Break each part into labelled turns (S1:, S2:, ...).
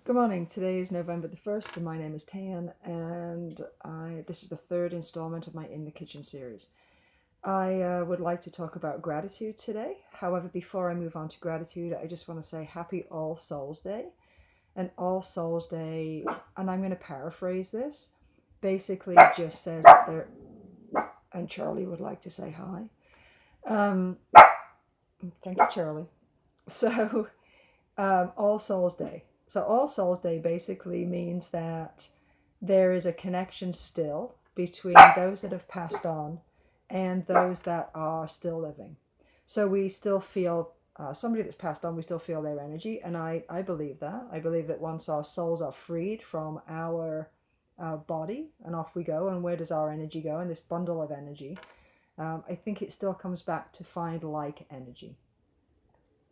S1: Good morning. Today is November the 1st, and my name is Tan, and this is the third installment of my In the Kitchen series. I would like to talk about gratitude today. However, before I move on to gratitude, I just want to say Happy All Souls Day. And All Souls Day, and I'm going to paraphrase this, basically just says that there, and Charlie would like to say hi. Um, Thank you, Charlie. So, All Souls Day. So, All Souls Day basically means that there is a connection still between those that have passed on and those that are still living. So, we still feel somebody that's passed on, we still feel their energy. And I believe that. I believe that once our souls are freed from our body and off we go, and where does our energy go in this bundle of energy? I think it still comes back to find like energy.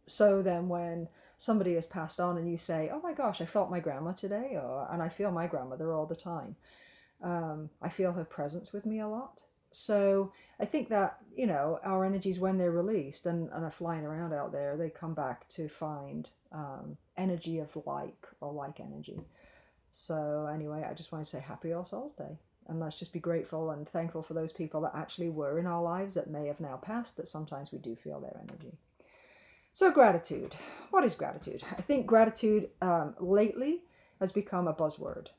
S1: So then when somebody has passed on and you say, oh my gosh, I felt my grandma today, and I feel my grandmother all the time. I feel her presence with me a lot. So I think that, our energies, when they're released and are flying around out there, they come back to find energy of like or like energy. So anyway, I just want to say Happy All Souls Day. And let's just be grateful and thankful for those people that actually were in our lives that may have now passed, that sometimes we do feel their energy. So, gratitude. What is gratitude? I think gratitude lately has become a buzzword.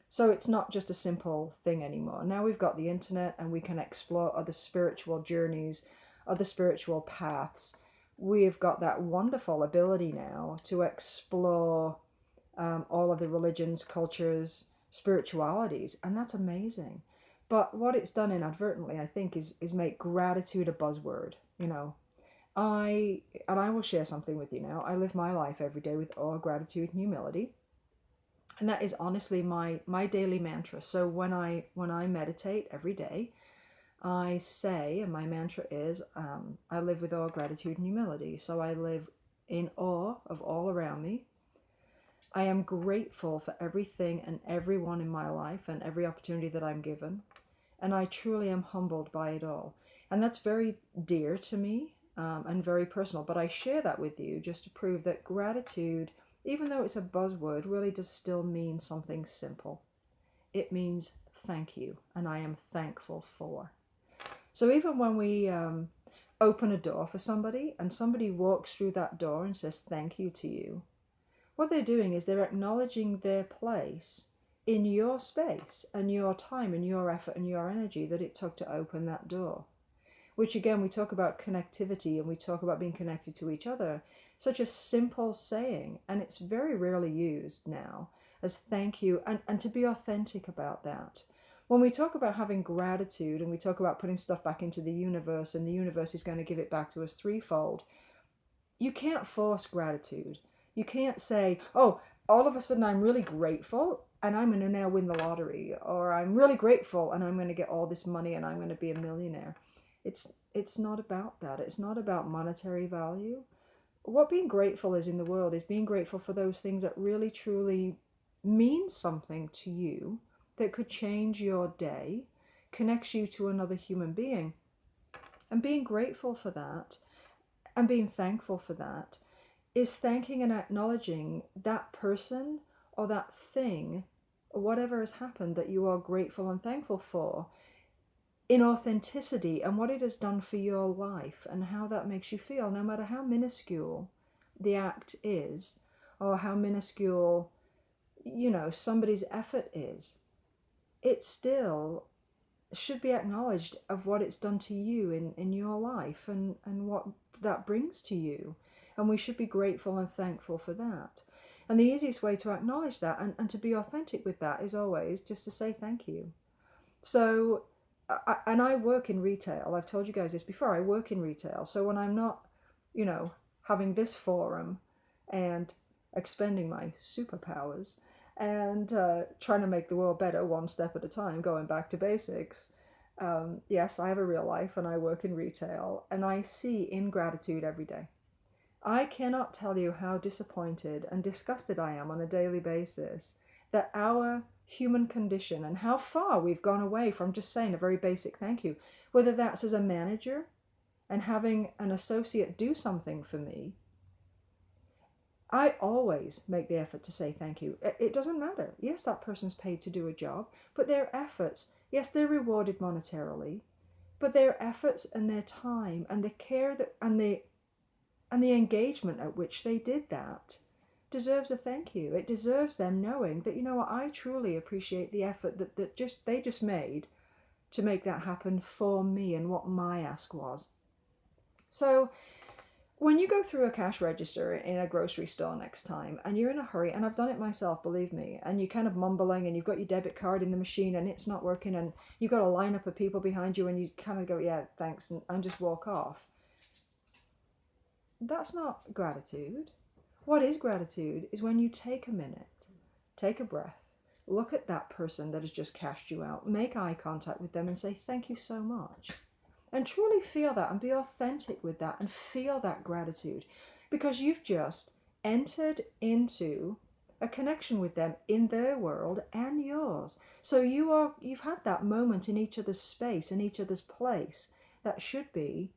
S1: So, it's not just a simple thing anymore. Now we've got the internet and we can explore other spiritual journeys, other spiritual paths. We've got that wonderful ability now to explore all of the religions, cultures, spiritualities, and that's amazing. But what it's done inadvertently, I think, is make gratitude a buzzword. I will share something with you now. I live my life every day with awe, gratitude, and humility, and that is honestly my daily mantra. So when I meditate every day, I say, and my mantra is, I live with awe, gratitude, and humility. So I live in awe of all around me. I am grateful for everything and everyone in my life and every opportunity that I'm given, and I truly am humbled by it all. And that's very dear to me, and very personal, but I share that with you just to prove that gratitude, even though it's a buzzword, really does still mean something simple. It means thank you, and I am thankful for. So even when we open a door for somebody and somebody walks through that door and says thank you to you, what they're doing is they're acknowledging their place in your space and your time and your effort and your energy that it took to open that door. Which again, we talk about connectivity and we talk about being connected to each other. Such a simple saying, and it's very rarely used now as thank you, and to be authentic about that. When we talk about having gratitude and we talk about putting stuff back into the universe and the universe is going to give it back to us threefold, you can't force gratitude. You can't say, oh, all of a sudden I'm really grateful and I'm going to now win the lottery, or I'm really grateful and I'm going to get all this money and I'm going to be a millionaire. It's not about that. It's not about monetary value. What being grateful is in the world is being grateful for those things that really truly mean something to you, that could change your day, connects you to another human being. And being grateful for that and being thankful for that is thanking and acknowledging that person or that thing or whatever has happened that you are grateful and thankful for, in authenticity, and what it has done for your life and how that makes you feel, no matter how minuscule the act is or how minuscule, somebody's effort is. It still should be acknowledged of what it's done to you in your life, and what that brings to you. And we should be grateful and thankful for that. And the easiest way to acknowledge that and to be authentic with that is always just to say thank you. So, and I work in retail. I've told you guys this before. I work in retail. So when I'm not, having this forum and expending my superpowers and trying to make the world better one step at a time, going back to basics, yes, I have a real life and I work in retail and I see ingratitude every day. I cannot tell you how disappointed and disgusted I am on a daily basis that our human condition and how far we've gone away from just saying a very basic thank you, whether that's as a manager and having an associate do something for me, I always make the effort to say thank you. It doesn't matter. Yes, that person's paid to do a job, but their efforts, yes, they're rewarded monetarily, but their efforts and their time and the care that and the engagement at which they did that deserves a thank you. It deserves them knowing that, you know what, I truly appreciate the effort that they just made to make that happen for me and what my ask was. So when you go through a cash register in a grocery store next time and you're in a hurry, and I've done it myself, believe me, and you're kind of mumbling and you've got your debit card in the machine and it's not working and you've got a lineup of people behind you and you kind of go, yeah, thanks, and just walk off. That's not gratitude. What is gratitude is when you take a minute, take a breath, look at that person that has just cashed you out, make eye contact with them and say, thank you so much. And truly feel that and be authentic with that and feel that gratitude, because you've just entered into a connection with them in their world and yours. So you've had that moment in each other's space, in each other's place. That should be,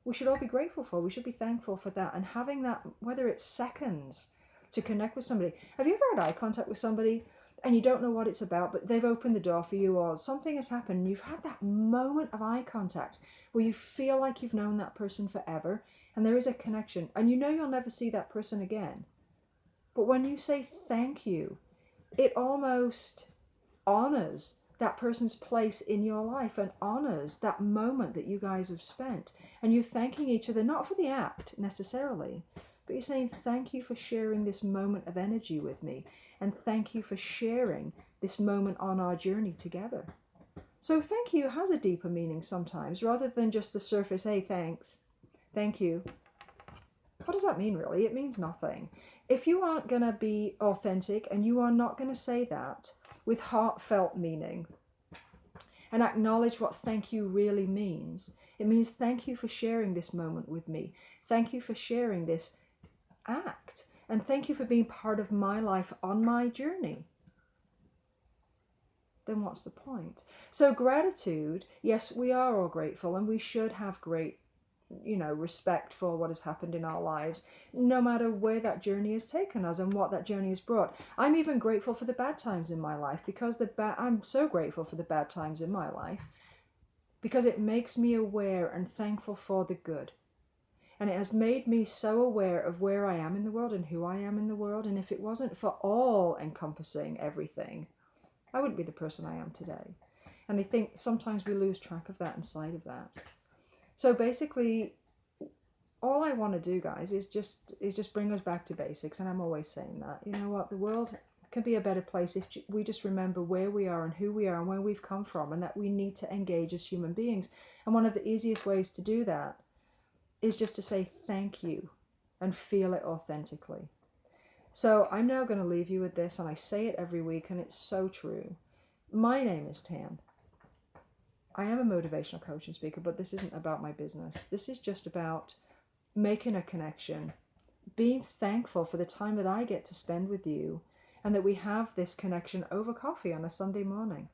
S1: we should all be grateful for. We should be thankful for that. And having that, whether it's seconds to connect with somebody. Have you ever had eye contact with somebody and you don't know what it's about, but they've opened the door for you or something has happened and you've had that moment of eye contact where you feel like you've known that person forever and there is a connection and you know you'll never see that person again. But when you say thank you, it almost honors that person's place in your life and honors that moment that you guys have spent. And you're thanking each other, not for the act necessarily, but you're saying thank you for sharing this moment of energy with me. And thank you for sharing this moment on our journey together. So thank you has a deeper meaning sometimes, rather than just the surface, hey, thanks, thank you. What does that mean really? It means nothing. If you aren't going to be authentic and you are not going to say that with heartfelt meaning and acknowledge what thank you really means, it means thank you for sharing this moment with me. Thank you for sharing this act. And thank you for being part of my life on my journey. Then what's the point? So gratitude, yes, we are all grateful and we should have great, respect for what has happened in our lives, no matter where that journey has taken us and what that journey has brought. I'm even grateful for the bad times in my life because I'm so grateful for the bad times in my life because it makes me aware and thankful for the good. And it has made me so aware of where I am in the world and who I am in the world. And if it wasn't for all encompassing everything, I wouldn't be the person I am today. And I think sometimes we lose track of that and sight of that. So basically, all I want to do, guys, is just bring us back to basics. And I'm always saying that. You know what? The world can be a better place if we just remember where we are and who we are and where we've come from, and that we need to engage as human beings. And one of the easiest ways to do that is just to say thank you and feel it authentically. So I'm now going to leave you with this, and I say it every week, and it's so true. My name is Tan. I am a motivational coach and speaker, but this isn't about my business. This is just about making a connection, being thankful for the time that I get to spend with you, and that we have this connection over coffee on a Sunday morning.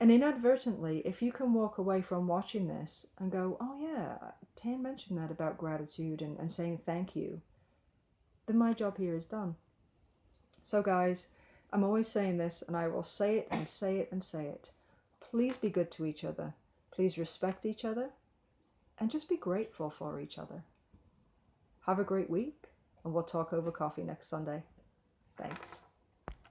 S1: And inadvertently, if you can walk away from watching this and go, oh yeah, Tan mentioned that about gratitude and saying thank you, then my job here is done. So guys, I'm always saying this, and I will say it and say it and say it. Please be good to each other. Please respect each other. And just be grateful for each other. Have a great week, and we'll talk over coffee next Sunday. Thanks.